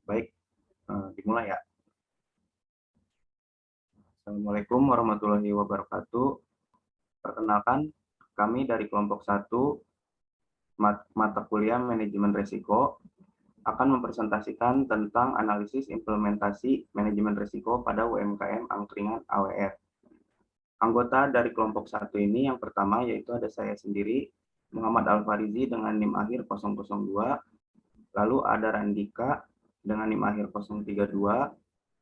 Baik, dimulai ya. Assalamualaikum warahmatullahi wabarakatuh. Perkenalkan, kami dari kelompok 1 mata kuliah manajemen risiko akan mempresentasikan tentang analisis implementasi manajemen risiko pada UMKM angkringan AWR. Anggota dari kelompok 1 ini yang pertama yaitu ada saya sendiri, Muhammad Al-Farizi dengan NIM akhir 002, lalu ada Randika dengan NIM akhir 032,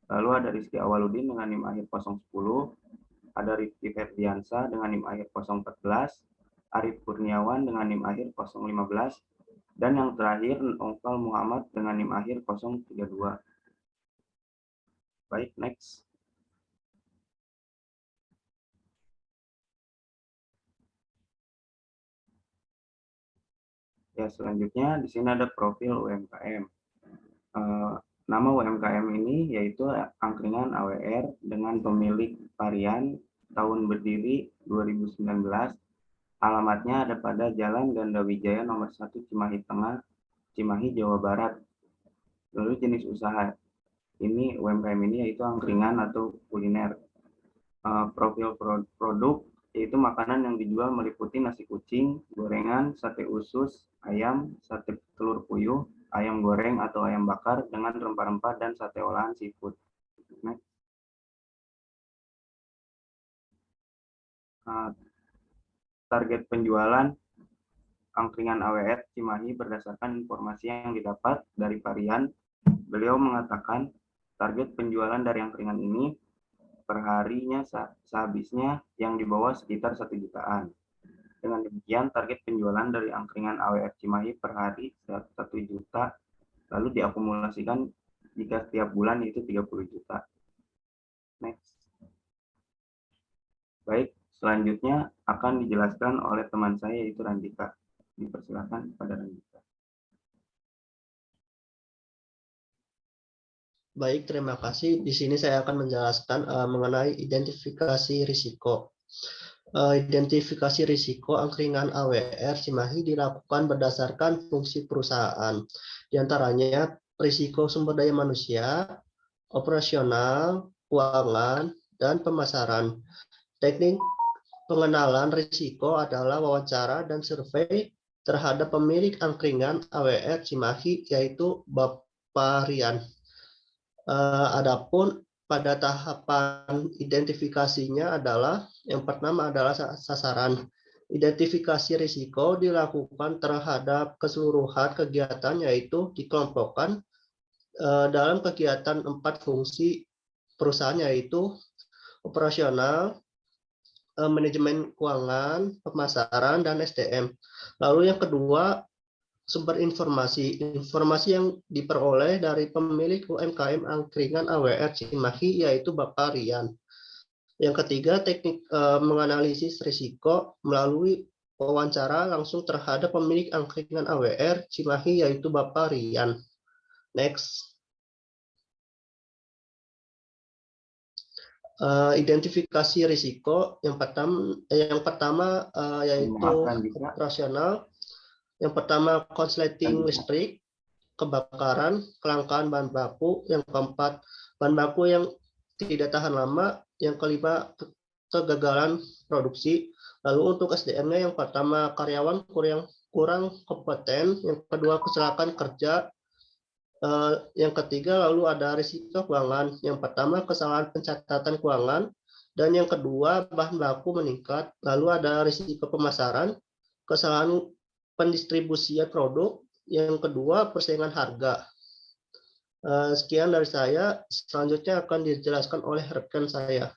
lalu ada Rizky Awaludin dengan NIM akhir 010, ada Rifki Ferdiansa dengan NIM akhir 014, Arif Kurniawan dengan NIM akhir 015, dan yang terakhir Nongfal Muhammad dengan NIM akhir 032. Baik, next. Ya, selanjutnya di sini ada profil UMKM. Nama UMKM ini yaitu Angkringan AWR dengan pemilik varian tahun berdiri 2019. Alamatnya ada pada Jalan Gandawijaya nomor 1 Cimahi Tengah, Cimahi, Jawa Barat. Lalu jenis usaha ini UMKM ini yaitu angkringan atau kuliner. Profil produk yaitu makanan yang dijual meliputi nasi kucing, gorengan, sate usus, ayam, sate telur puyuh, ayam goreng atau ayam bakar dengan rempah-rempah, dan sate olahan seafood. Target penjualan angkringan AWR Cimahi berdasarkan informasi yang didapat dari varian, beliau mengatakan target penjualan dari angkringan ini per harinya sehabisnya yang di bawah sekitar 1 jutaan. Dengan demikian, target penjualan dari angkringan AWR Cimahi per hari 1 juta, lalu diakumulasikan jika setiap bulan itu 30 juta. Next. Baik, selanjutnya akan dijelaskan oleh teman saya yaitu Randika. Dipersilakan pada Randika. Baik, terima kasih. Di sini saya akan menjelaskan mengenai identifikasi risiko. Identifikasi risiko angkringan AWR Cimahi dilakukan berdasarkan fungsi perusahaan. Di antaranya risiko sumber daya manusia, operasional, keuangan, dan pemasaran. Teknik pengenalan risiko adalah wawancara dan survei terhadap pemilik angkringan AWR Cimahi, yaitu Bapak Rian. Adapun pada tahapan identifikasinya adalah yang pertama adalah sasaran. Identifikasi risiko dilakukan terhadap keseluruhan kegiatan, yaitu dikelompokkan dalam kegiatan 4 fungsi perusahaan, yaitu operasional, manajemen keuangan, pemasaran, dan SDM. Lalu yang kedua, sumber informasi yang diperoleh dari pemilik UMKM angkringan AWR Cimahi, yaitu Bapak Rian. Yang ketiga, teknik menganalisis risiko melalui wawancara langsung terhadap pemilik angkringan AWR Cimahi, yaitu Bapak Rian. Next. Identifikasi risiko yang pertama yaitu operasional. Yang pertama, konsleting listrik, kebakaran, kelangkaan bahan baku. Yang keempat, bahan baku yang tidak tahan lama. Yang kelima, kegagalan produksi. Lalu untuk SDM-nya, yang pertama, karyawan kurang kompeten. Yang kedua, kecelakaan kerja. Yang ketiga, lalu ada risiko keuangan. Yang pertama, kesalahan pencatatan keuangan. Dan yang kedua, bahan baku meningkat. Lalu ada risiko pemasaran, kesalahan pendistribusian produk. Yang kedua, persaingan harga. Sekian dari saya. Selanjutnya akan dijelaskan oleh rekan saya.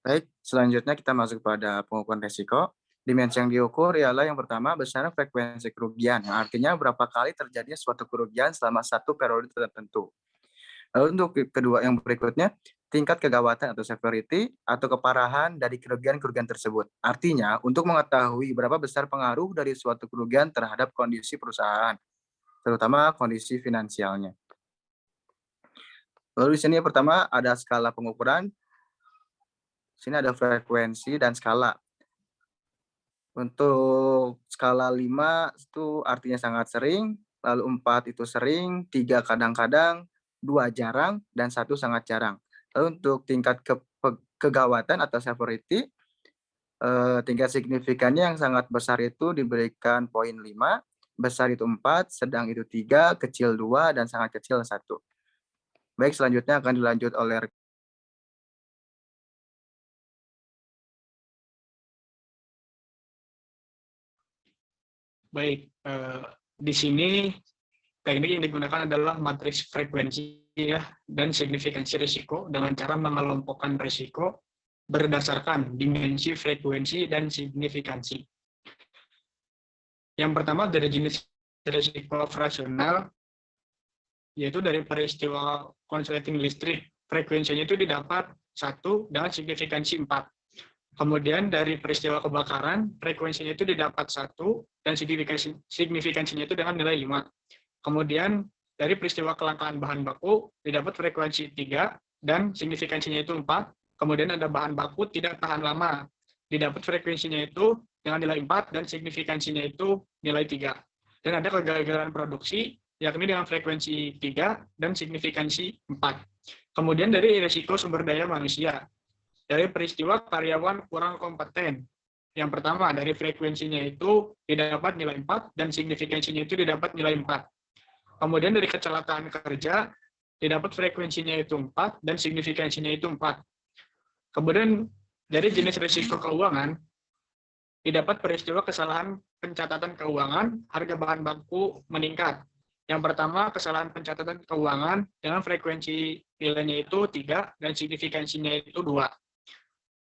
Baik, selanjutnya kita masuk pada pengukuran risiko. Dimensi yang diukur ialah yang pertama, besaran frekuensi kerugian, yang artinya berapa kali terjadinya suatu kerugian selama satu periode tertentu. Lalu untuk kedua, yang berikutnya, tingkat kegawatan atau severity atau keparahan dari kerugian-kerugian tersebut. Artinya, untuk mengetahui berapa besar pengaruh dari suatu kerugian terhadap kondisi perusahaan, terutama kondisi finansialnya. Lalu di sini yang pertama ada skala pengukuran. Di sini ada frekuensi dan skala. Untuk skala 5 itu artinya sangat sering, lalu 4 itu sering, 3 kadang-kadang, 2 jarang, dan 1 sangat jarang. Lalu untuk tingkat kegawatan atau severity, tingkat signifikannya yang sangat besar itu diberikan poin 5, besar itu 4, sedang itu 3, kecil 2, dan sangat kecil 1. Baik, selanjutnya akan dilanjut oleh Baik, di sini teknik yang digunakan adalah matriks frekuensi ya dan signifikansi risiko dengan cara mengelompokkan risiko berdasarkan dimensi frekuensi dan signifikansi. Yang pertama dari jenis risiko operasional, yaitu dari peristiwa konsleting listrik, frekuensinya itu didapat 1 dengan signifikansi 4. Kemudian dari peristiwa kebakaran, frekuensinya itu didapat 1 dan signifikansinya itu dengan nilai 5. Kemudian dari peristiwa kelangkaan bahan baku, didapat frekuensi 3 dan signifikansinya itu 4. Kemudian ada bahan baku tidak tahan lama, didapat frekuensinya itu dengan nilai 4 dan signifikansinya itu nilai 3. Dan ada kegagalan produksi, yakni dengan frekuensi 3 dan signifikansi 4. Kemudian dari risiko sumber daya manusia, dari peristiwa karyawan kurang kompeten. Yang pertama, dari frekuensinya itu didapat nilai 4 dan signifikansinya itu didapat nilai 4. Kemudian dari kecelakaan kerja, didapat frekuensinya itu 4 dan signifikansinya itu 4. Kemudian dari jenis risiko keuangan, didapat peristiwa kesalahan pencatatan keuangan, harga bahan baku meningkat. Yang pertama, kesalahan pencatatan keuangan dengan frekuensi nilainya itu 3 dan signifikansinya itu 2.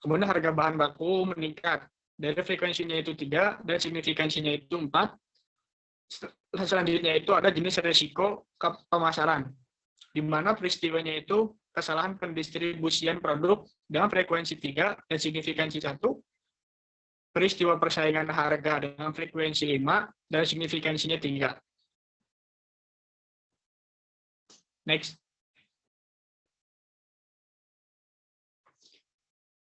Kemudian harga bahan baku meningkat. Dari frekuensinya itu 3 dan signifikansinya itu 4. Selanjutnya itu ada jenis risiko pemasaran, di mana peristiwanya itu kesalahan pendistribusian produk dengan frekuensi 3 dan signifikansi 1. Peristiwa persaingan harga dengan frekuensi 5 dan signifikansinya 3. Next.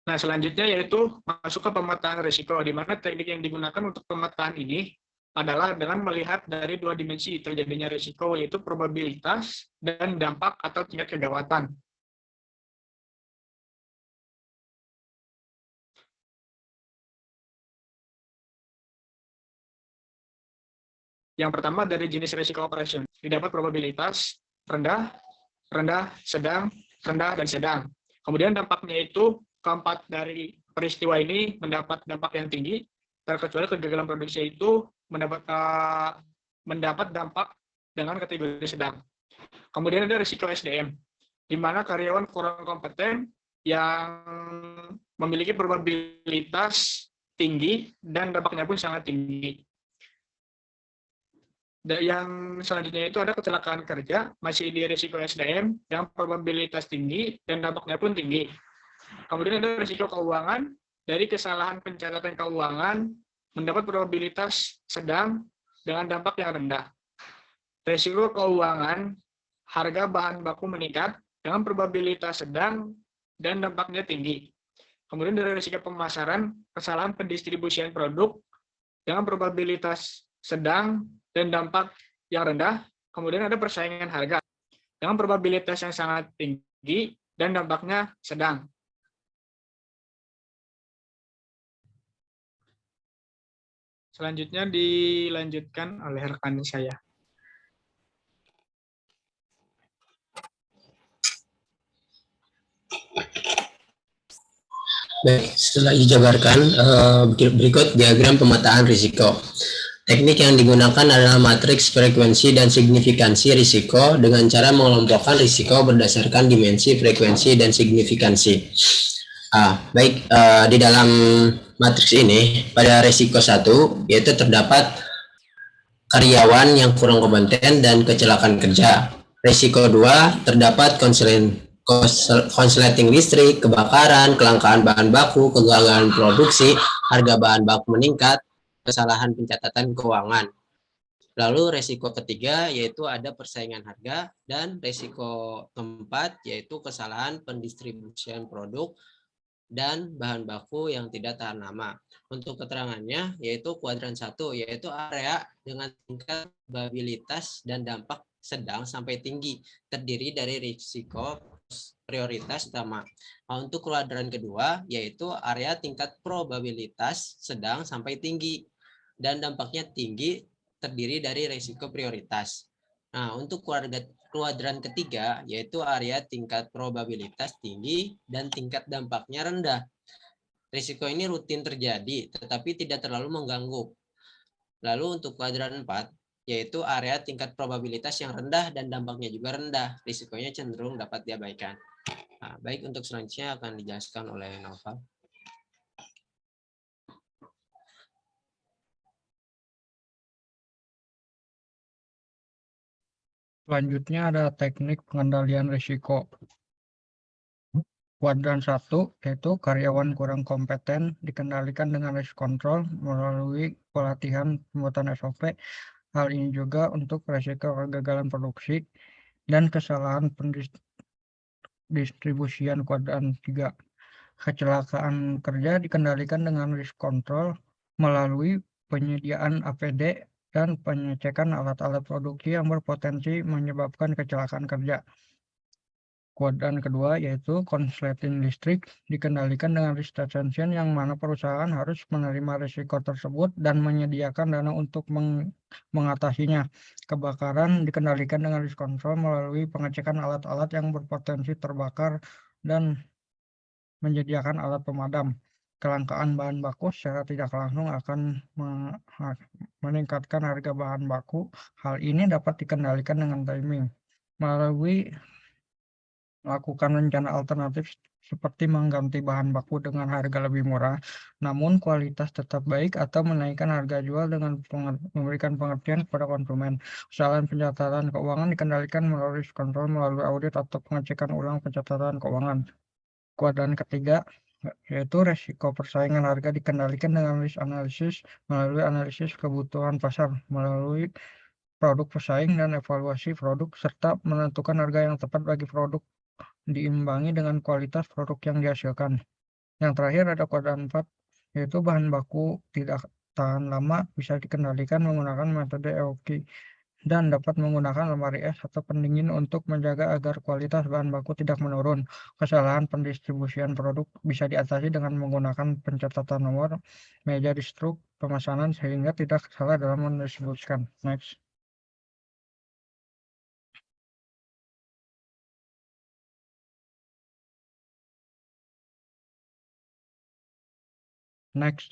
Nah, selanjutnya yaitu masuk ke pemetaan risiko, di mana teknik yang digunakan untuk pemetaan ini adalah dengan melihat dari 2 dimensi terjadinya risiko, yaitu probabilitas dan dampak atau tingkat kegawatan. Yang pertama dari jenis risiko operation, didapat probabilitas rendah, rendah, sedang, rendah, dan sedang. Kemudian dampaknya itu keempat dari peristiwa ini mendapat dampak yang tinggi, terkecuali kegagalan produksi itu mendapat dampak dengan kategori sedang. Kemudian ada risiko SDM, di mana karyawan kurang kompeten yang memiliki probabilitas tinggi dan dampaknya pun sangat tinggi. Yang selanjutnya itu ada kecelakaan kerja, masih di risiko SDM yang probabilitas tinggi dan dampaknya pun tinggi. Kemudian ada risiko keuangan, dari kesalahan pencatatan keuangan mendapat probabilitas sedang dengan dampak yang rendah. Risiko keuangan, harga bahan baku meningkat dengan probabilitas sedang dan dampaknya tinggi. Kemudian dari risiko pemasaran, kesalahan pendistribusian produk dengan probabilitas sedang dan dampak yang rendah. Kemudian ada persaingan harga dengan probabilitas yang sangat tinggi dan dampaknya sedang. Selanjutnya dilanjutkan oleh rekan saya. Baik, setelah dijabarkan, berikut diagram pemetaan risiko. Teknik yang digunakan adalah matriks frekuensi dan signifikansi risiko dengan cara mengelompokkan risiko berdasarkan dimensi frekuensi dan signifikansi. Baik, di dalam matriks ini, pada risiko 1, yaitu terdapat karyawan yang kurang kompeten dan kecelakaan kerja. Risiko 2, terdapat konsleting listrik, kebakaran, kelangkaan bahan baku, kegagalan produksi, harga bahan baku meningkat, kesalahan pencatatan keuangan. Lalu risiko ketiga yaitu ada persaingan harga, dan risiko keempat yaitu kesalahan pendistribusian produk dan bahan baku yang tidak tahan lama. Untuk keterangannya yaitu kuadran 1, yaitu area dengan tingkat probabilitas dan dampak sedang sampai tinggi, terdiri dari risiko prioritas utama. Nah, untuk kuadran kedua yaitu area tingkat probabilitas sedang sampai tinggi dan dampaknya tinggi, terdiri dari risiko prioritas. Nah, untuk kuadran ketiga yaitu area tingkat probabilitas tinggi dan tingkat dampaknya rendah. Risiko ini rutin terjadi tetapi tidak terlalu mengganggu. Lalu untuk kuadran 4 yaitu area tingkat probabilitas yang rendah dan dampaknya juga rendah. Risikonya cenderung dapat diabaikan. Nah, baik, untuk selanjutnya akan dijelaskan oleh Nova. Selanjutnya ada teknik pengendalian risiko. Kuadran 1 yaitu karyawan kurang kompeten dikendalikan dengan risk control melalui pelatihan pembuatan SOP. Hal ini juga untuk risiko kegagalan produksi dan kesalahan pendistribusian. Kuadran 3. Kecelakaan kerja dikendalikan dengan risk control melalui penyediaan APD dan pengecekan alat-alat produksi yang berpotensi menyebabkan kecelakaan kerja. Kuadran kedua yaitu konsleting listrik dikendalikan dengan risk retention, yang mana perusahaan harus menerima risiko tersebut dan menyediakan dana untuk mengatasinya. Kebakaran dikendalikan dengan risk control melalui pengecekan alat-alat yang berpotensi terbakar dan menyediakan alat pemadam. Kelangkaan bahan baku secara tidak langsung akan meningkatkan harga bahan baku. Hal ini dapat dikendalikan dengan timing melalui melakukan rencana alternatif seperti mengganti bahan baku dengan harga lebih murah, namun kualitas tetap baik, atau menaikkan harga jual dengan memberikan pengertian kepada konsumen. Kesalahan pencatatan keuangan dikendalikan melalui risk control melalui audit atau pengecekan ulang pencatatan keuangan. Kuadran ketiga yaitu resiko persaingan harga dikendalikan dengan risk analysis melalui analisis kebutuhan pasar melalui produk pesaing dan evaluasi produk, serta menentukan harga yang tepat bagi produk diimbangi dengan kualitas produk yang dihasilkan. Yang terakhir ada kuadran 4 yaitu bahan baku tidak tahan lama bisa dikendalikan menggunakan metode EOQ dan dapat menggunakan lemari es atau pendingin untuk menjaga agar kualitas bahan baku tidak menurun. Kesalahan pendistribusian produk bisa diatasi dengan menggunakan pencatatan nomor, meja di struk pemesanan sehingga tidak salah dalam mendistribusikan. Next. Next,